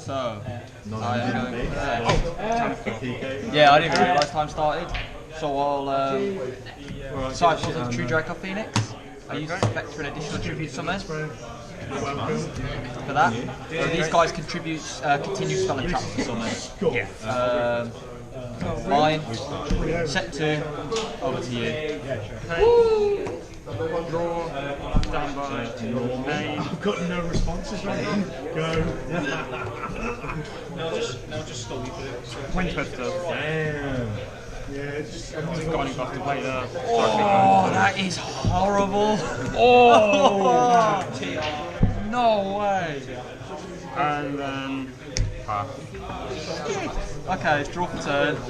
So, I am going there. Yeah, I didn't realise time started. So I'll Cycles of the True Draco Phoenix. I use Spectre for an additional tribute summon. For that. So these guys contribute continue spell and traps to summon. Yeah. Mine. Set 2. Over to you. Woo! Draw, stand by, name. I've got no responses right now. Go. Now just stop you for it. Wind Twister. Damn. Yeah, just Got any buff to play there. Oh, that is horrible. Oh! No way. And then pass. Okay, draw for turn. I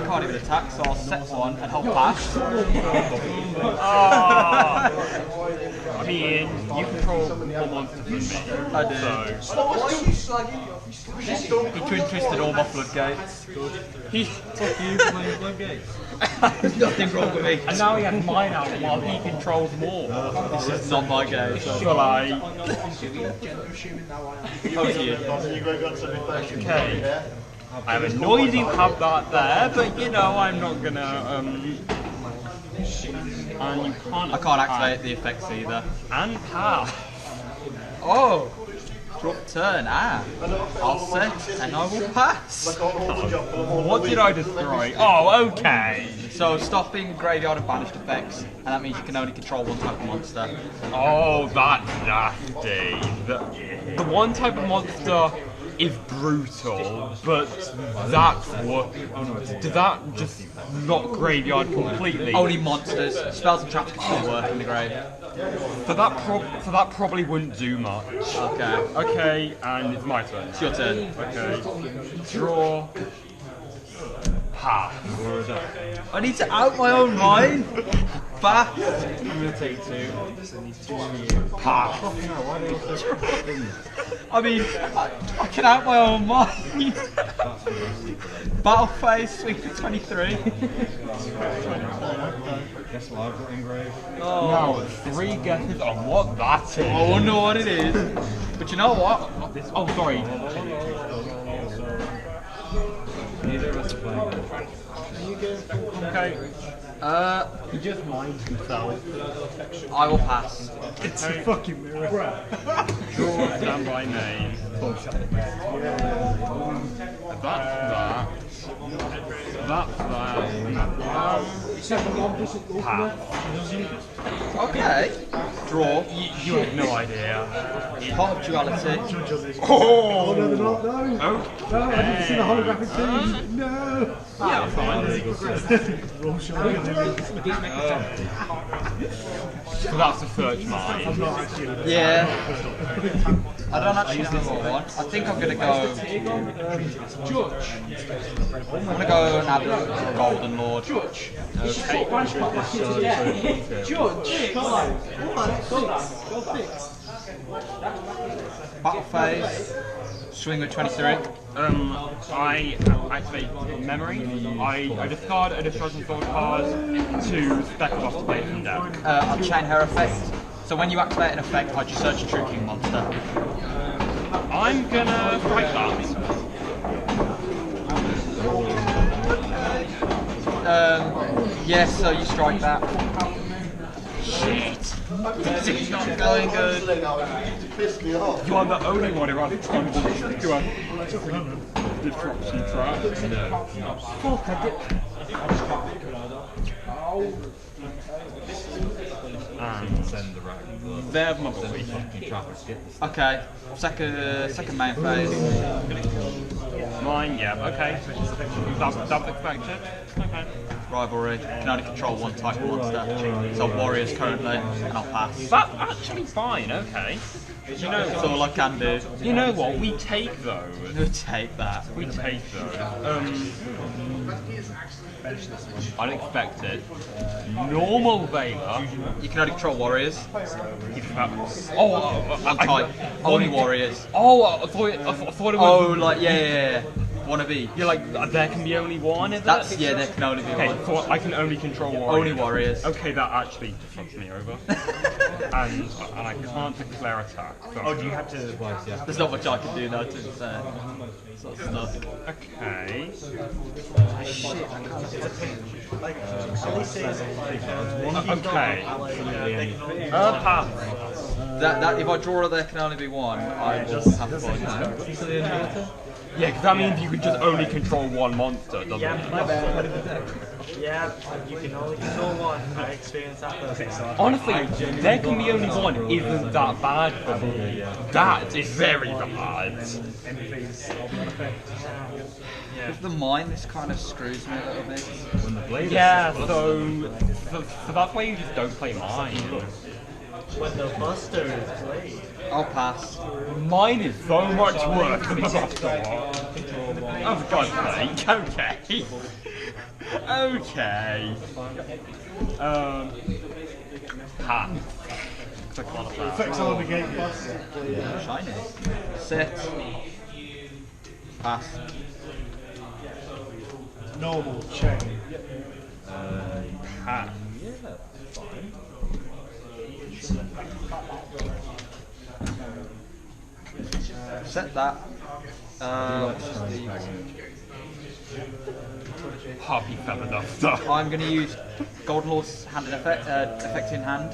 can't even attack, so I'll set one and hold pass. I mean, you control one monster from me. I do. So. He twin twisted all my floodgates. Fuck you playing Floodgates. There's nothing wrong with me. And now he has mine out while he controls more. This is not my game. Shall I? Over to you. Okay. I'm annoyed you have that there, but you know, I'm not gonna, and you can't I can't activate the effects either. And pass. Oh! Draw for turn. I'll set and I will pass. What did I destroy? Oh, okay. So stopping graveyard and banished effects, and that means you can only control one type of monster. Oh, that's nasty. The one type of monster is brutal, but that's what. Did that just knock graveyard completely? Only monsters. Spells and traps can still work in the grave. So that probably wouldn't do much. Okay. Okay, and it's my turn. It's your turn. Okay. Draw. Pass. I need to out my own mind. Pass. I'm gonna take 2. Pass. I mean, I can out my own mind. Battle phase, swing for 23. Guess what I've got engraved? Now, 3 guesses on what that is. I wonder what it is. But you know what? Oh, sorry. Neither of us are playing. Okay. he just minds himself. I will pass. It's a fucking mirror. Draw, stand by name. That's that. Pass. Okay. Draw. You have no idea. Pot of duality. Oh no, they're not. No. Oh. No, I didn't see the holographic team. No. Yeah, fine. Roll shot. So that's the search mine. I'm not actually. Yeah. I don't actually know what I want. I think I'm gonna go. I'm gonna go and add a Golden Lord. Battle phase. Swing with 23. I activate memory. I discard a destruction sword card to speckle off the play from deck. I'll chain her effect. So when you activate an effect, I just search a True King monster. I'm gonna strike that. Yeah, so you strike that. Shit! This is not going good. You are the only one who has time to do a destruction trap. Fuck, I did. And Send the right. there's my boy. Okay, second main phase. Mine, yeah, okay. That's expected. Okay. Rivalry. Can only control one type of monster. So Warriors currently, and I'll pass. That's actually fine, okay. You know, That's all I can do. you know what? We take those. We'll take that. We take those. Unexpected. Normal Veiler. You can only control Warriors. Oh, One type. Only Warriors. Oh, I thought it was. Oh, like, yeah. One of each. You're like, there can be only one, is That's it? yeah. There can only be Okay, one. so I can only control warriors. Only warriors. Okay, that actually fucks me over. and I can't declare attack. So Oh, do you have to? There's not much I can do though to sort of stuff. Okay. Okay. Pass. That if I draw there can only be one, I will have fun. Yeah, because that means you can just only control one monster, doesn't it? My bad. Yeah, you can only control one. I experienced that first. Honestly, there can be only one isn't that bad for me. That is very bad. With the mine, this kind of screws me a little bit. Yeah, so that's why you just don't play mine. When the Buster is played. I'll pass. Mine is so much worse than the Buster one. Oh, for God's sake, okay. Okay. Pass. Click on that. Effects on the gate pass. Shiny. Set. Pass. Normal chain. Pass. Set that. Harpy Feather Duster. I'm going to use Golden Lord's hand in effect in hand.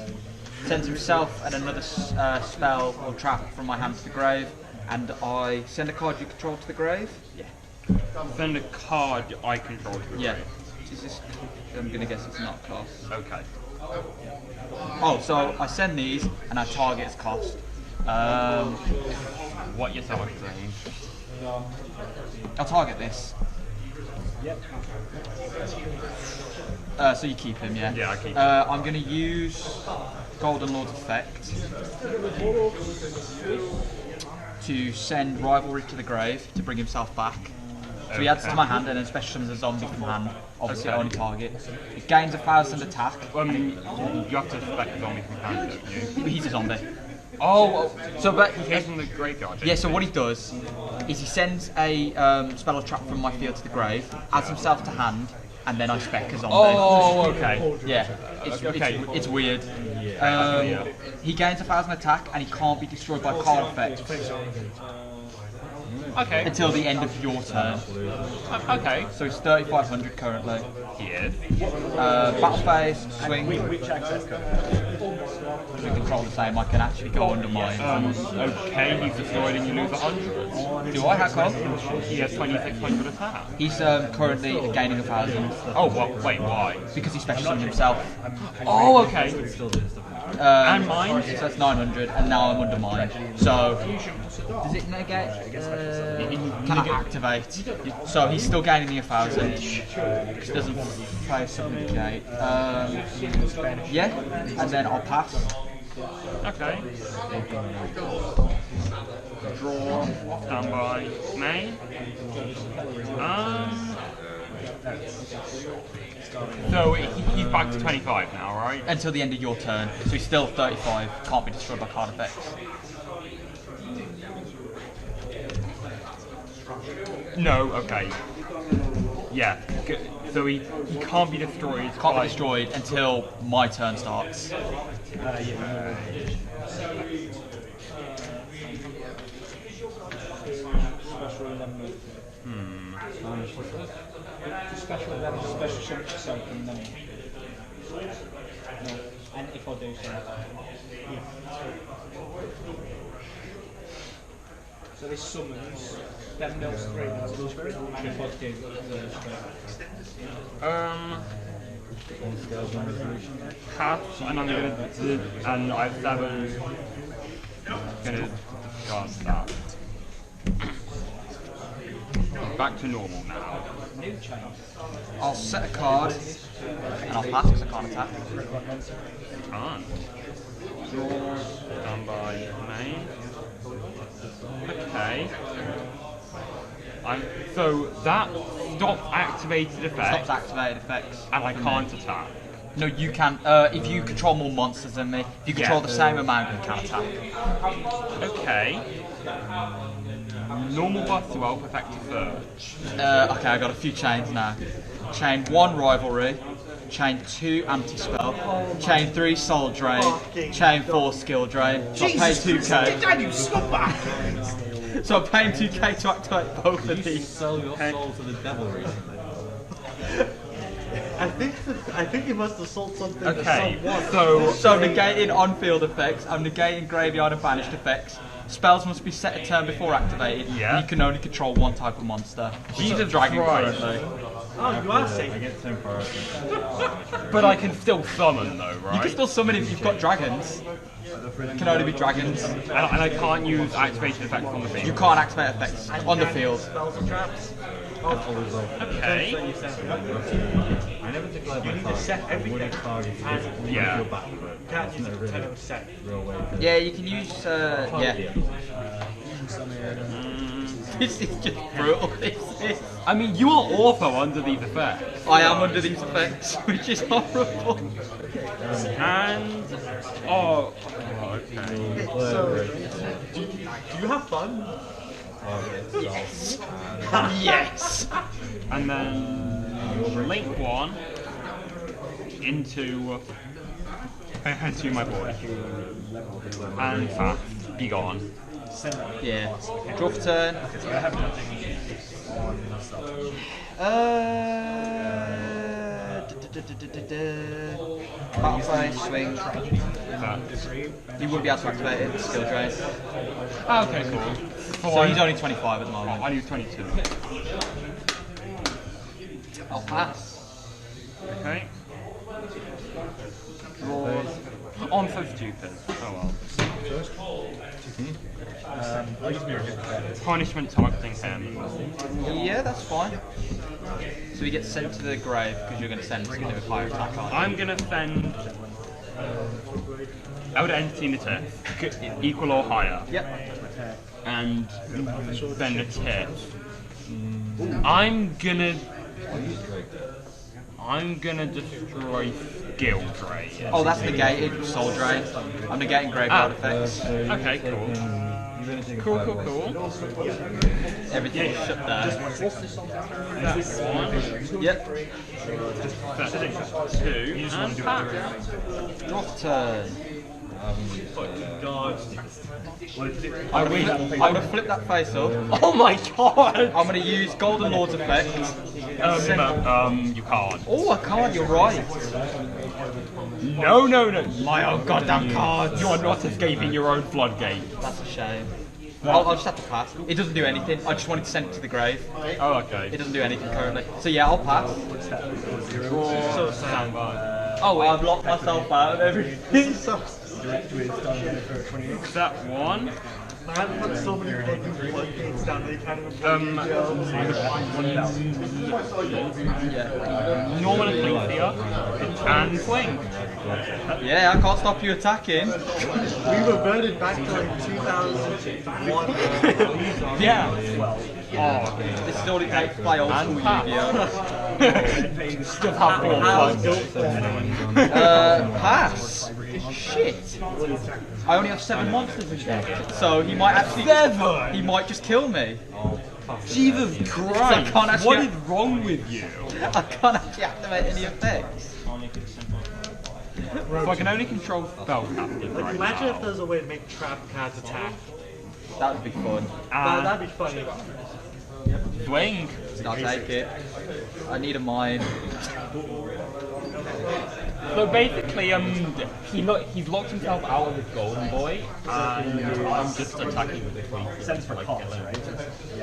Sends himself and another spell or trap from my hand to the grave, and I send a card you control to the grave. Yeah. Send a card I control to the Yeah. grave. Is this, I'm going to guess it's not cost. Okay. Oh, so I send these and I target its cost. What you're saying? I'll target this. Yep. So you keep him, yeah? Yeah, I keep him. I'm going to use Golden Lord's effect to send Rivalry to the grave to bring himself back. So he adds to my hand and then special summons a zombie from hand. Obviously, Okay. only target. It gains 1,000 attack. You have to select the zombie from hand, don't you? He's a zombie. Oh, So, but he goes from the graveyard. yeah. So what he does is he sends a spell or trap from my field to the grave, adds himself to hand, and then I spec a zombie. Oh, okay. Yeah, it's, Okay. it's weird. Yeah. He gains 1,000 attack and he can't be destroyed by card effects Okay. until the end of your turn. Okay. So he's 3,500 currently. He is. Battle phase, swing. Which access code? We control the same. I can actually go under mine. Okay, he's destroyed and you lose 100. Do I hack on? He has 2,600 attack. He's currently gaining 1,000 Oh, well, wait, why? because he special summoned himself. Oh, okay. And mine? So that's 900, and now I'm under mine. So does it negate? Can I activate? So he's still gaining the 1,000. He doesn't face up the gate. Yeah, and then I'll pass. Okay. Draw. Standby. Main. So he's back to 25 now, right? Until the end of your turn. So he's still 35. Can't be destroyed by card effects. No, okay. Yeah. So he can't be destroyed. Can't be destroyed until my turn starts. Special level, special something, no. And if I do so. Yeah. So this summons, then mills 3 and if I do Pass, and I'm gonna do, and I have 7. Gonna discard that. Back to normal now. new change. I'll set a card and I'll pass because I can't attack. Can't. Draw. Standby. Main. Okay. So that stops activated effects, Stops activated effects. and I can't attack. No, you can. If you control more monsters than me, if you control the same amount, you can attack. Okay. Normal buff to elf effective surge. Okay, I got a few chains now. Chain 1 rivalry, chain 2 anti-spell, chain 3 soul drain, chain 4 skill drain. So I paid 2k. Dad, you scumbag! So I'm paying 2k to activate both of these. Sell your soul to the devil recently. I think he must have sold something to Okay, someone. So negating on-field effects, I'm negating graveyard and banished effects. Spells must be set a turn before activated. Yeah. You can only control one type of monster. Jesus Dragon Christ. currently. Oh, you are safe. I get 10 priority. But I can still summon though, right? You can still summon if you've got dragons. It can only be dragons. And I can't use activation effects on the field. You can't activate effects on the field. Spells and traps. Okay. I never declared my need to target. set I everything. would have targeted And- leave Yeah. your back, but Can't that's use not it really until it's set. real way to Yeah, you can use, yeah. This is just brutal, this is. I mean, you are also under these effects. I am under these effects, which is horrible. And okay. So, do you have fun? Yes. Yes. And then link one into my board. And fast, be gone. Yeah. Draw for turn. Battle phase, swing. You wouldn't be able to activate it, skill drain. Oh, okay, cool. So he's only 25 at the moment. I need 22. I'll pass. Okay. Draw. Oh, I'm so stupid. Oh well. Punishment targeting him. Yeah, that's fine. So he gets sent to the grave because you're going to send something with higher attack on. I'm gonna send out entity in the tip, equal or higher, Yep. and then a tip. I'm gonna destroy skill drain. Oh, that's negated. Soul drain. I'm negating graveyard effects. Okay, cool. Cool. Everything's shut down. That's one, Yep. that's two, and back. Draw for turn. God. I'm gonna flip that face up. Oh my god! I'm gonna use Golden Lord's effect. You can't. Oh, I can't. You're right. No. My own goddamn cards. You are not escaping your own floodgate. That's a shame. I'll just have to pass. It doesn't do anything. I just wanted to send it to the grave. Oh, It okay. doesn't do anything currently. So yeah, I'll pass. So standby. Oh, I've locked myself out of everything. That one. I haven't put so many fucking floodgates down that you can't even Yeah. Normal Ecclesia and swing. Yeah, I can't stop you attacking. We were voted back to like 2001. Yeah. This is all it takes to play old school Yu-Gi-Oh. Still have all Pass. Shit. I only have 7 monsters in deck, so he might actually. 7? He might just kill me. Jesus Christ! can't actually- What is wrong with you? I can't actually activate any effects. So I can only control spell casting right Imagine now. if there's a way to make trap cards attack. That would be fun. That'd be funny. Swing. I'll take it. I need a mine. So basically, he's locked himself out of his golden boy, and I'm just attacking with the tweet. Sense for cost, right?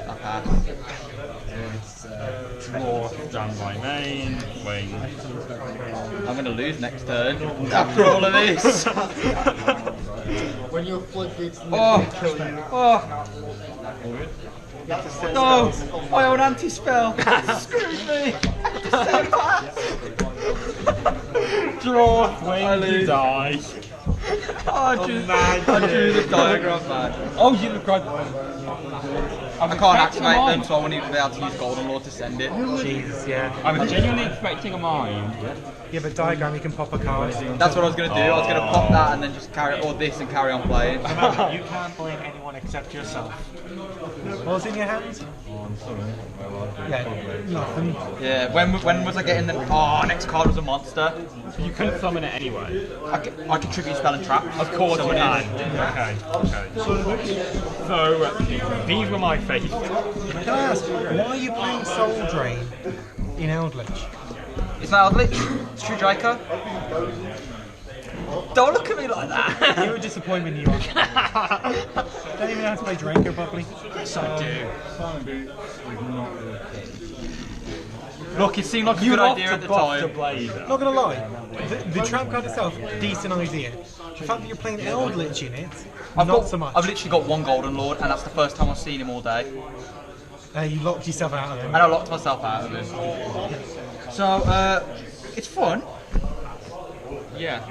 I pass. Draw, stand by main, swing. I'm gonna lose next turn. After all of this. When your floodgates Oh. Oh. No! My own anti-spell! Screw me! Draw, swing, I lose. you die. I drew the diagram, man. Oh, Jesus Christ. I can't activate them, so I won't even be able to use Golden Lord to send it. Jesus, yeah. I was genuinely expecting a mine. Yeah, but diagram you can pop a card. That's what I was going to do. I was going to pop that and then just carry or this and carry on playing. Remember, you can't blame anyone except yourself. What's in your hands? Yeah, nothing. Yeah. When was I getting the? Oh, next card was a monster. You couldn't summon it anyway. I can tribute spell and trap. Of course you can. Okay. So, these were my faith. Can I ask, why are you playing Soul Drain in Eldritch? It's not Eldritch. It's true Draco. Don't look at me like that. You're a disappointment, you are. Don't even know how to play Draco properly. Yes, I do. Look, it seemed like a good idea at the time. Not gonna lie, the trap card itself, decent idea. The fact that you're playing Eldritch in it, not so much. I've literally got one Golden Lord, and that's the first time I've seen him all day. You locked yourself out of him. And I locked myself out of him. So, it's fun. Yeah.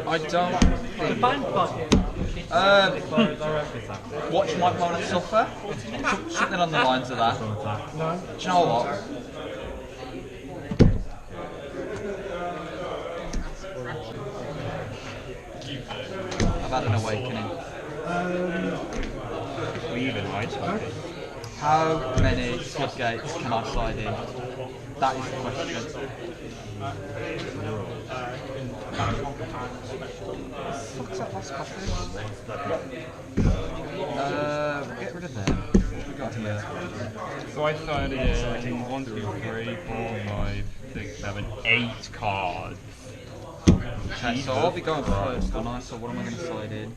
I don't think... Watch my opponent suffer. Something on the lines of that. No. Do you know what? I've had an awakening. How many floodgates can I slide in? That is the question. What's that last coffee? Get rid of them. What we got here? So I started in 1, 2, 3, 4, 5, 6, 7, 8 cards. Okay, so I'll be going first, don't I? So what am I going to slide in?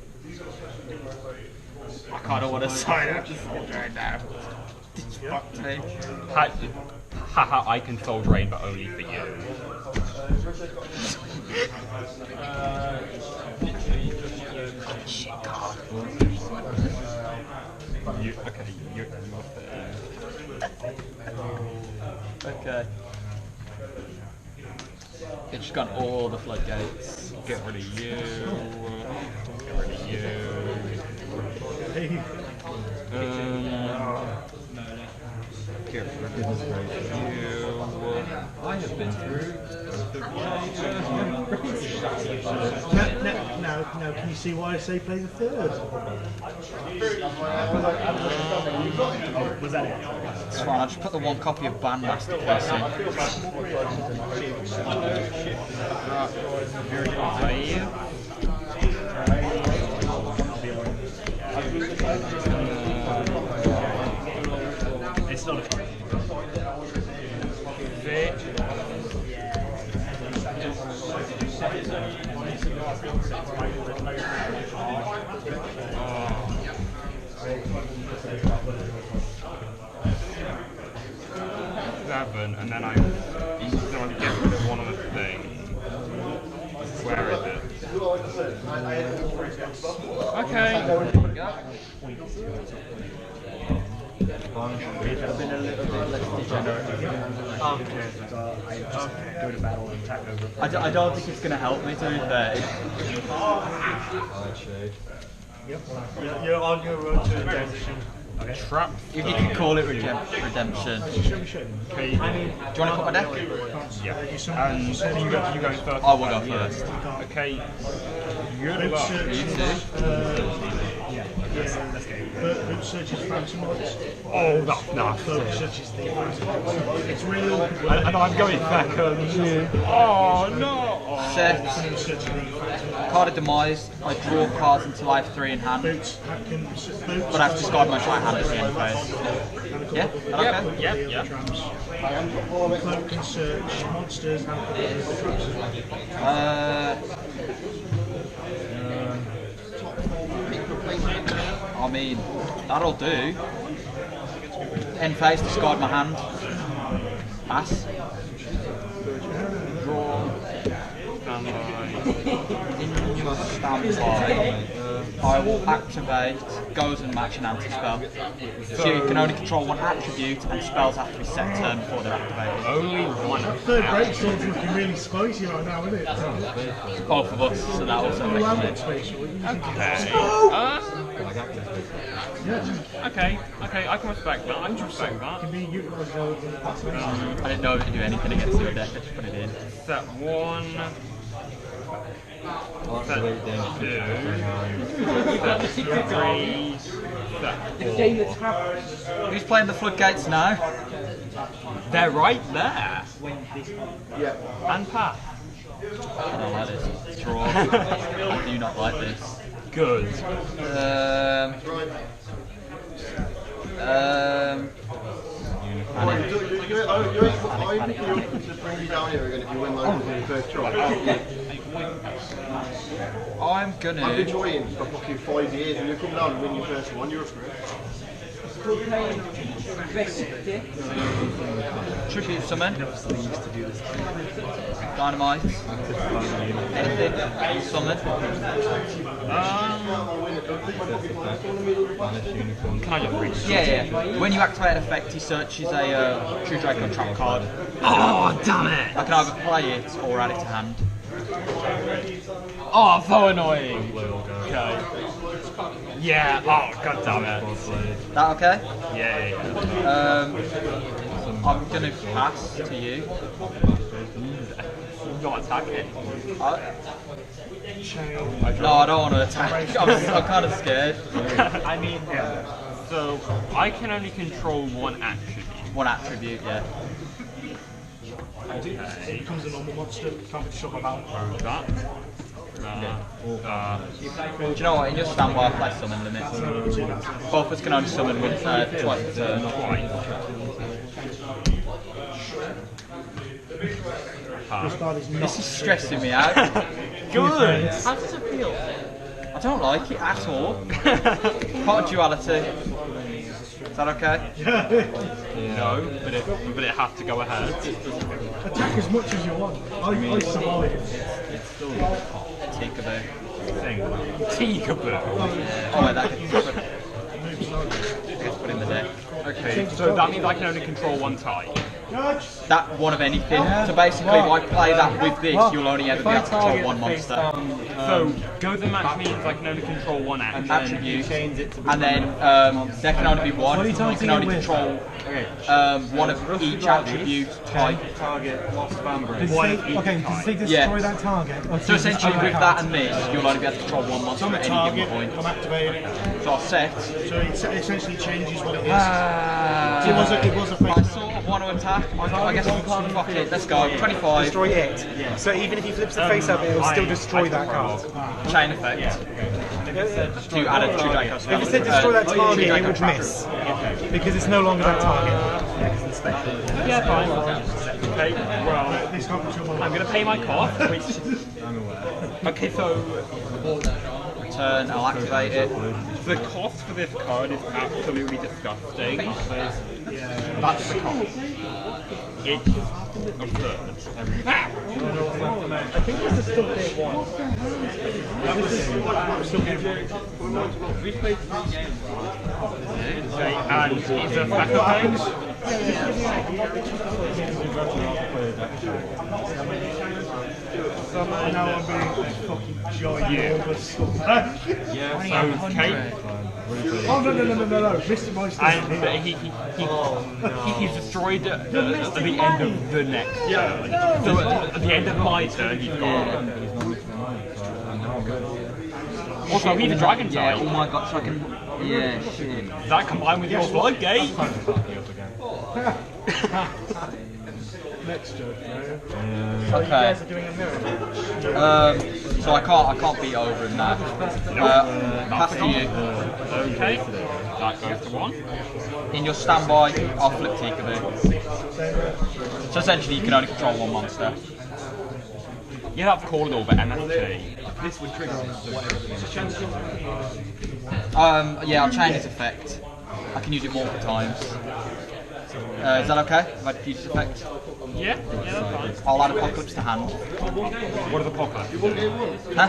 I kind of want to slide out just right now. Fuck me. Haha, I can Soul Drain, but only for you. Shit card. You're Okay. It's just got all the floodgates. Get rid of you. Get rid of you. Get rid of you. I have been through. Now, can you see why I say play the third? Was that it? It's fine, I'll just put the one copy of Bandmaster Case in. It's not a fight. Seven, and then I get rid of one of the things. Where is it? Okay. I've been a little bit less degenerate. I don't think it's going to help me, to be fair. You're on your road to redemption. Trap. If you can call it redemption. Okay. Do you want to put my deck? Yeah. And you go first. I will go first. Okay. Good luck. You too. Boot searches fancy mods. Oh, that's nice. Boot searches the fancy mods. It's really awkward. And I'm going second. Oh no! Set. Card of Demise. I draw cards until I have 3 in hand. Boots, But I have to discard my right hand at the end phase. Yeah? Okay? Yeah. Cloak and search monsters and I mean, that'll do. End phase, discard my hand. Pass. Draw. In your standby, I will activate Goes and Match an anti-spell. So you can only control one attribute and spells have to be set turn before they're activated. Only one. third brainstorm's looking really spicy right now, isn't it? Both of us, so that also All makes average sense. spatial. Okay. Okay, I can respect that. I can respect that. Can be utilised in the past. I didn't know it could do anything against your deck, I just put it in. Set 1. Set 2. Set 3. Set 4. Who's playing the Floodgates now? They're right there. Yeah. And pass. I don't like this. Draw. I do not like this. Good. I think you're to bring you down here again if you win like in the first try. I'm I've gonna. been trying for fucking 5 years and you come down and win your first one, you're screwed. Tribute summon. Dynamite. Anything. Summon. Can I just reach? Yeah. When you activate an effect, he searches a True Draco trap card. Oh, damn it! I can either play it or add it to hand. Oh, so annoying. Okay. Yeah. Oh, god damn it. That okay? Yeah. I'm gonna pass to you. Not attacking. No, I don't want to attack. I'm kind of scared. I mean, so I can only control one attribute. One attribute, yeah. It becomes a normal monster, can't be shot about. That. Do you know what? In your standby, I play summon limit. Both of us can only summon with twice per turn. This is stressing me out. Good. How does it feel? I don't like it at all. Part of duality. Is that okay? No, but it has to go ahead. Attack as much as you want. I survive. Peekaboo. Peekaboo. Oh, wait, that gets put in the deck. Okay, so that means I can only control one type. That one of anything. So basically, if I play that with this, you'll only ever be able to control one monster. So go the match means I can only control one Attribute. And then there can only be one. You can only control one of each attribute type. One of each Okay, does it destroy that target? Or So does it essentially, destroy with that that and this, you'll only be able to control one monster at any given point. I'm activating it. So I'll set. So it essentially changes what it is. It was a I sort of want to attack. I guess fuck it. Let's go. 25. destroy it? So even if he flips the face up, it will still destroy that card. Chain effect. To add a True Draco spell. If it said destroy that True target, Draco it would trap. miss. Because it's no longer that target. Yeah, fine. Okay, well, I'm going to pay my cost, which... Okay, so Return, I'll activate it. the cost for this card is absolutely disgusting. That's the cost. It's absurd. I think this is still day one. We played 3 games. Okay, and it's a second page. I know I'm being fucking joy over scumbag. Okay. Oh no, Mr. Moister. And he's destroyed at the end of the next turn. So at the end of my turn, he's gone. Also, he's a dragon Yeah, type. oh my god, so I can. Yeah, shit. That combined with your Floodgate. Next joke, Okay. doing a mirror. So I can't beat over him now. Pass to you. Okay. That goes to 1. In your standby, I'll flip Peekaboo. So essentially, you can only control one monster. Yeah, that's called over NFT. This would trigger Yeah, I'll change its effect. I can use it multiple times. Is that okay? If I use its effect? Yeah, that's fine. I'll add Apocalypse to hand. What are the pockets? Huh?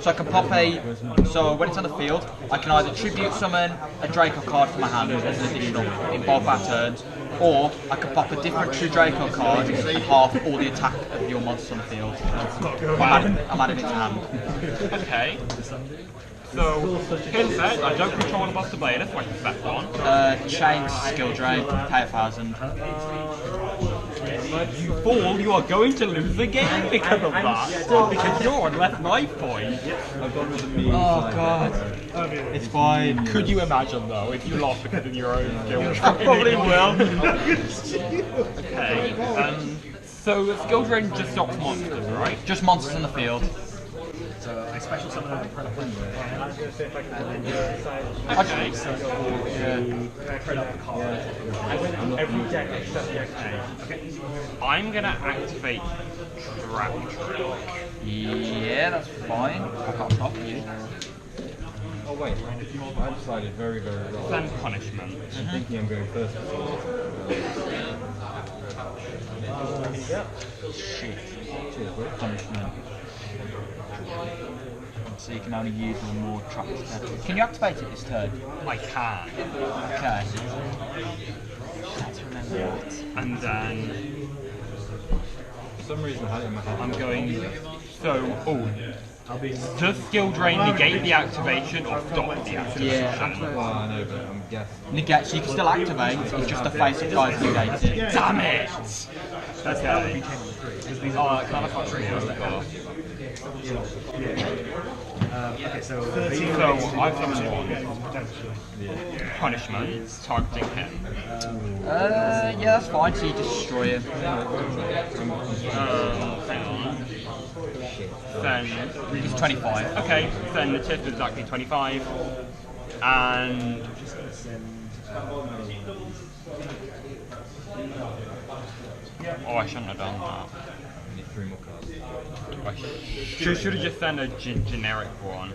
So I can pop a. So when it's on the field, I can either tribute summon a Draco card from my hand as an additional in both our turns, or I can pop a different True Draco card and half all the attack of your monsters on the field. I'm adding it to hand. Okay. So, here's it. I don't control a Buster Blader, so I can set one. Change skill drain, pay 1,000. You fool, you are going to lose the game because of that. Because you're on less life points. Oh god. It's fine. Could you imagine though, if you lost because of your own skill? I probably will. Okay, so the skill drain just stops monsters, right? Just monsters in the field. So I special summon on the front of the Okay. I went on every deck except the XP. Okay. I'm gonna activate Draco. Yeah, that's fine. I can't stop you. Oh wait, I decided very wrong. Then punishment. I'm thinking I'm going first. Shit. Cheers, bro. Punishment. So you can only use one more trap this turn. Can you activate it this turn? I can. Okay. Let's remember that. And then For some reason I had it in my head. I'm going. So, does skill drain negate the activation or stop the activation? Yeah. Well, I know, but I'm guessing. Negate, so you can still activate, it's just a face of guys negating. Damn it! That's how it became 3. Oh, I can't afford 3 Okay, so So, I've summoned one. Punishment, targeting him. Yeah, that's fine, so you destroy him. Hang on. Then, He's 25. okay, then the tip is exactly 25. And... Oh, I shouldn't have done that. need 3 more cards. I should have just sent a generic one.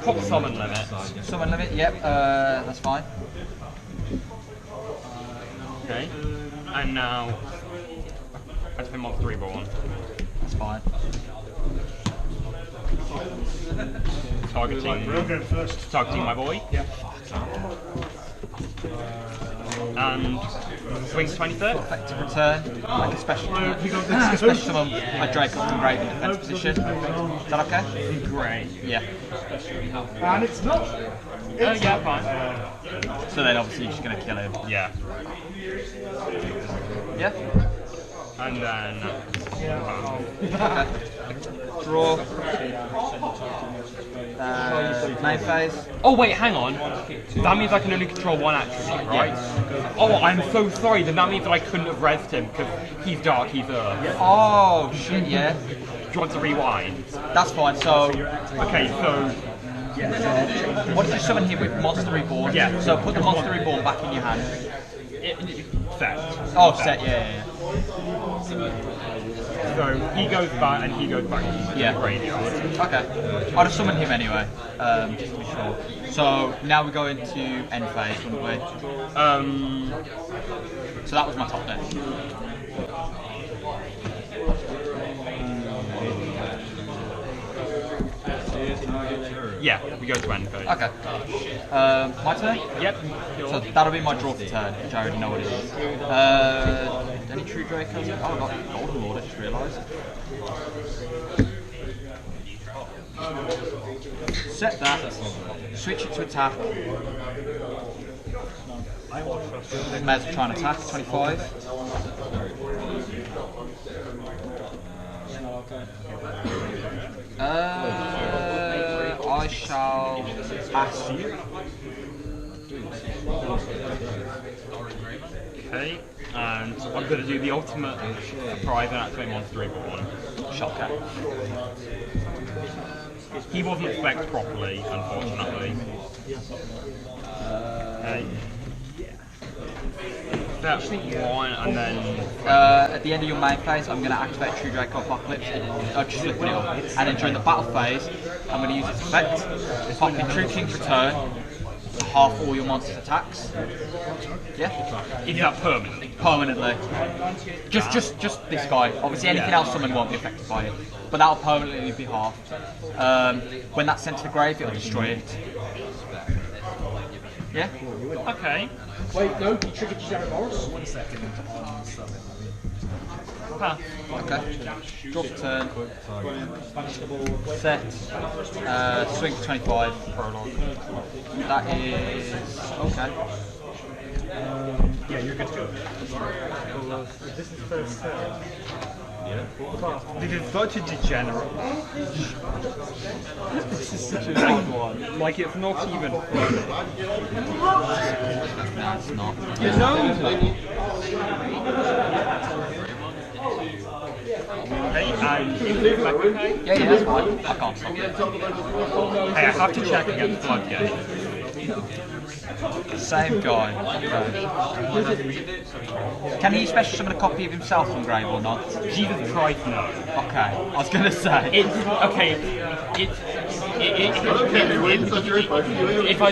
Pop summon limit. Summon limit, yep, that's fine. Okay. And now I've been monster reborn. That's fine. Targeting my boy. Yeah. And swings 23rd. Effective return, make a special special summon a Draco from grave in defense position. Is that okay? Great. Yeah. And it's not. Yeah, fine. So then obviously you're just going to kill him. Yeah. Yeah? And then Okay. Draw. Main phase. oh wait, hang on. That means I can only control one attribute, right? Oh, I'm so sorry. Then that means that I couldn't have rezzed him because he's dark, he's earth. Oh shit, yeah. Do you want to rewind? That's fine, so Okay, so what did you summon here with? Monster Reborn? Yeah. So put the Monster Reborn back in your hand. set. Oh, set, yeah. So he goes back and he goes back to Yeah. the graveyard. Okay. I'll just summon him anyway, just to be sure. So now we go into end phase, wouldn't we? So that was my top deck. Yeah, we go to end phase. Okay. My turn? Yep. So that'll be my draw for turn, which I already know what it is. Any true Dracos? Oh, I got Golden Lord, I just realised. Set that, switch it to attack. May as well try and attack, 25. I shall pass you. Okay, and I'm going to do the ultimate surprise and activate Monster Reborn. Shocker. He wasn't spec'd properly, unfortunately. Okay. That's one, and then At the end of your main phase, I'm going to activate True Draco Apocalypse, just flipping it up. And then during the battle phase, I'm going to use its effect, pop in True King's Return, half all your monster's attacks. Yeah? is that permanently? Permanently. Just this guy. Obviously anything else summoned won't be affected by it. But that'll permanently be halved. When that's sent to the grave, it'll destroy it. Yeah? Okay. Wait, no, you triggered Jared Morris. 1 second on summon. Pass. Okay. Draw for turn. Set. Swing for 25. Prologue. That is okay. Yeah, you're good to go. This is first turn. This is such a degenerate. This is such an odd one. Like, it's not even funny. No, it's not. You know. Hey, include back with hey? Yeah, that's fine. I can't stop it. Hey, I have to check against Floodgates. Same guy. Okay. Can he special summon a copy of himself from Grave or not? Jesus Christ, no. Okay, I was gonna say. It's okay. If I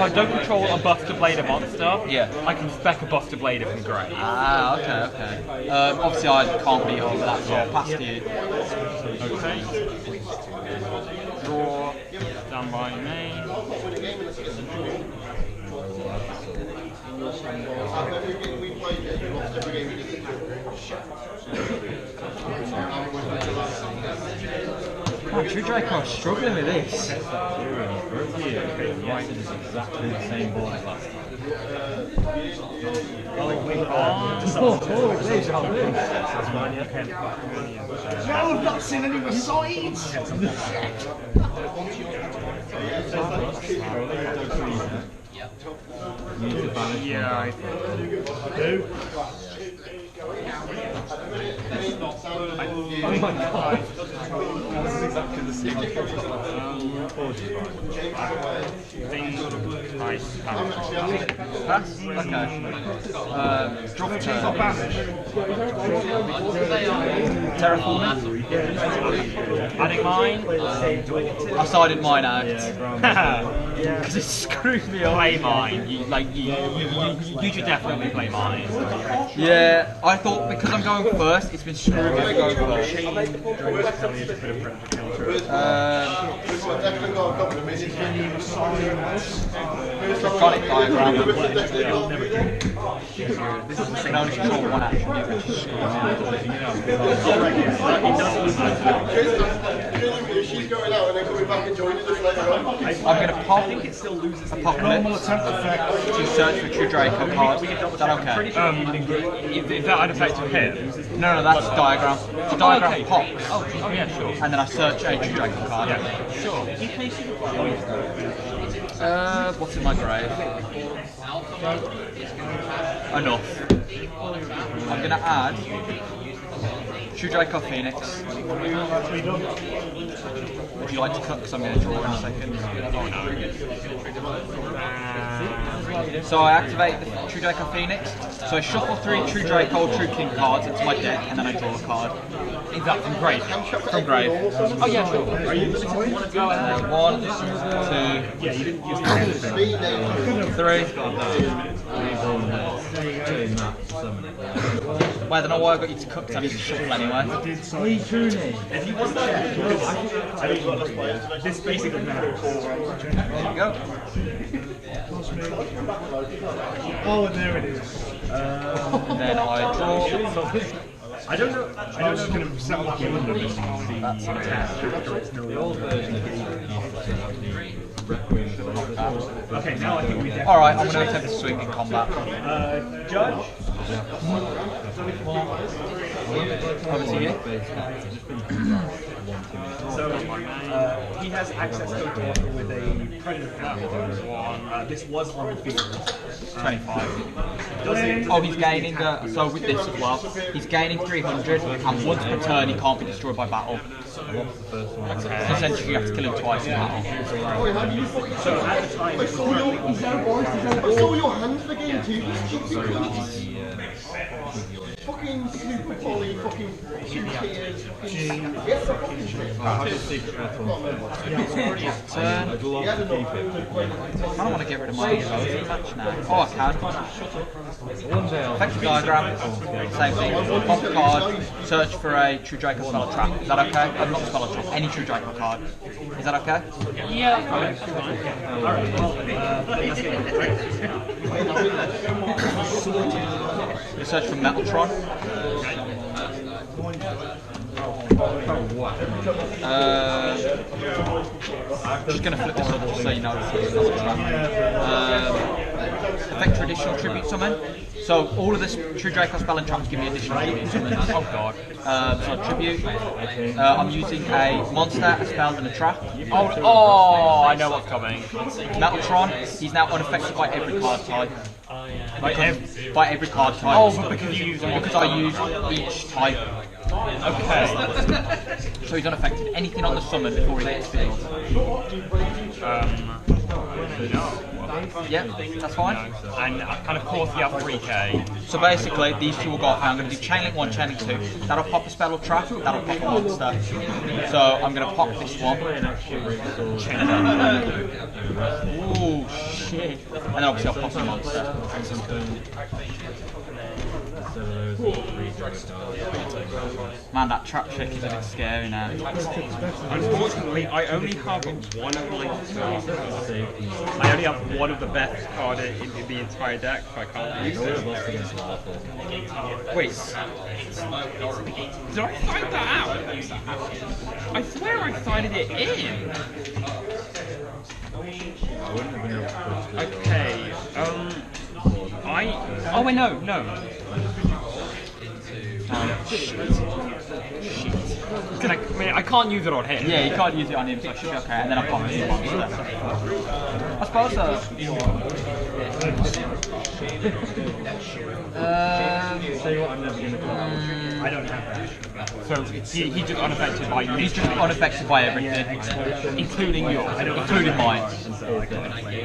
don't control a Buster Blader monster, Yeah. I can spec a Buster Blader from Grey. Ah, okay. Obviously I can't beat over that, so I'll pass to you. Okay. Draw. Stand by me. Oh, True Draco is struggling with this. Yes, it is exactly the same board as last time. No, I've not seen any besides! Yeah, I Oh my god! This is exactly the same. think I Pass? Okay. Draw for turn. Terraforming? adding mine. I sided mine out. Yeah. Because it screwed me up. Play mine. You should definitely play mine. Yeah, I thought because I'm going first, it's been screwing me going first. Draconic diagram. You can only control one attribute, which is She's going out and then coming back and joining us later on. I'm going to pop Apocalypse to search for True Draco cards. Is that okay? Is that an effect of him? No, that's diagram. The diagram okay. pops. Oh, yeah, sure. And then I search a True Draco card. Yeah, sure. What's in my grave? Enough. I'm going to add True Draco Phoenix. Would you like to cut? Because I'm going to draw in a second. So I activate the True Draco Phoenix. So I shuffle 3 True Draco True King cards into my deck, and then I draw a card. Is that from Grave? From Grave. Oh yeah, sure. 1, 2, 3. Well, I don't know why I got you to cut, because I need to shuffle anyway. If you want that, this basically matters. There you go. Oh, and there it is. And then I draw. I don't know. I was just going to set up your window. The old version of Okay, now I think we definitely. Alright, I'm going to attempt to swing in combat. Judge. Over to you. So he has access to a door with a predator card. This was on the field. 25. Does it? Oh, he's gaining, so with this as well, he's gaining 300, and once per turn he can't be destroyed by battle. So essentially you have to kill him twice in battle. So at the time, I saw your hands for game 2. Fucking super poly, fucking 2 tiers, fucking. Yes, the fucking shit. Turn. I don't want to get rid of my ego match now. Oh, I can. Effective diagram. Same thing. Pop a card, search for a True Draco spell or trap. Is that okay? Not spell or trap, any True Draco card. Is that okay? Yeah. Alright, well, You search for Metaltron. Just going to flip this up just so you know. Effect additional tribute summon. So all of this True Draco spell and traps give me additional tribute summon. Oh god. So tribute. I'm using a monster, a spell, and a trap. Oh, I know what's coming. Metaltron. He's now unaffected by every card type. By every card type. Oh, but because you use because I use each type. Okay. So he's unaffected. Anything on the summon before he hits field. No. Yeah, that's fine. And of course you have 3k. So basically, these two will go off. Now I'm going to do Chain Link 1, Chain Link 2. That'll pop a spell or trap, that'll pop a monster. So I'm going to pop this one. Ooh, shit. And then obviously I'll pop a monster. Man, that trap trick is a bit scary now. Unfortunately, I only have one of my I only have one of the best card in the entire deck, so I can't use it. Wait. Did I sign that out? I swear I signed it in. Okay. Oh wait, no. Shit. I can't use it on him. Yeah, you can't use it on him, so it should be okay. And then I'll pop it in the monster. I suppose I don't have that. So he's just unaffected by you. He's just unaffected by everything, including yours, including mine. Okay.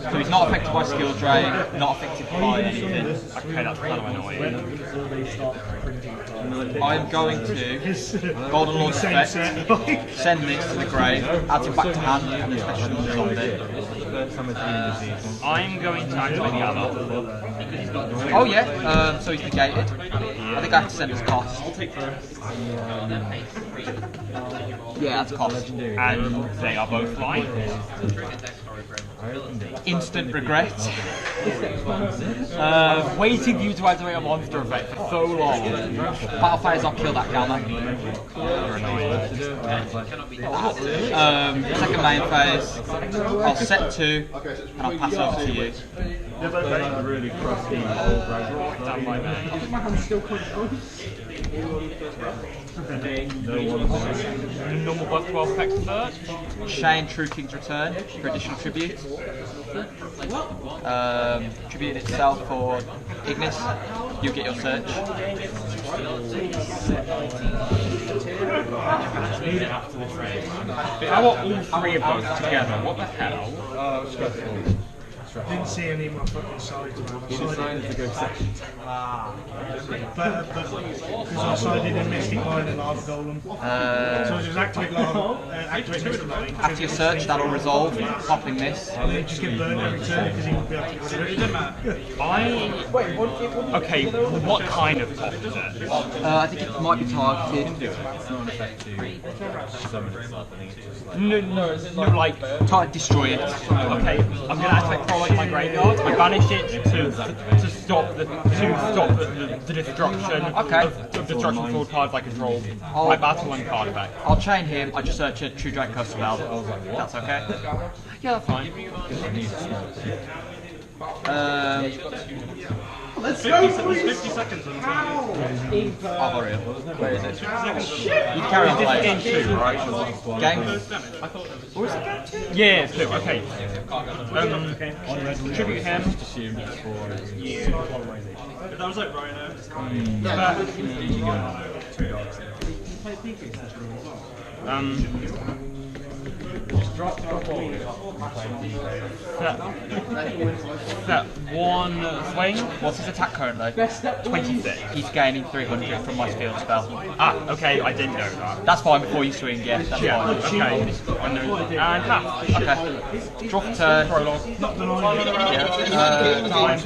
So he's not affected by skill drain, not affected by anything. Okay, that's kind of annoying. I'm going to Golden Lord's effect, send this to the grave, add it back to hand, and then special zombie. I'm going to activate the other. Oh yeah, so he's negated. I think I have to send his cost. Yeah, that's cost. And they are both fine. Instant regret. Waiting for you to activate a monster effect for so long. Battle phase, I'll kill that gamma. Second main phase, I'll set 2 and I'll pass over to you. Really crusty old Damn my man. My hand's still quite strong. Normal plus 12 effect search. Chain True King's Return for additional tribute. Tribute itself for Ignis. You get your search. How about all 3 of those together? What the hell? Didn't see any of my fucking sides. He decided to go second. But because I sided in Mystic Mine and Lava Golem. So I just activate Mystic Mine. After your search, that'll resolve, popping this. And then just get burned every turn because he won't be able to get rid of it. Okay, what kind of pop is it? I think it might be targeted. No, like... Destroy it. Okay, I'm gonna activate Frolic my graveyard. I banish it to stop the destruction of destruction for cards I control. My battle and card effect. I'll chain him. I just search a True Draco spell. That's okay. Yeah, that's fine. Let's go, 50 seconds. I'll hurry up. Where is it? You carry on playing. Game 2, right? Game? Or is it game 2? Yeah, it's 2, okay. Tribute him. That was like Rhino. Set 1 swing. What's his attack currently? 26. He's gaining 300 from my field spell. Ah, okay, I didn't know that. That's fine before you swing, yeah, that's Yeah, fine. okay. I know. And half. Okay. Draw for turn. Prologue. Yeah. Time.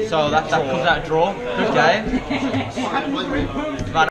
So that comes out of draw. Good game.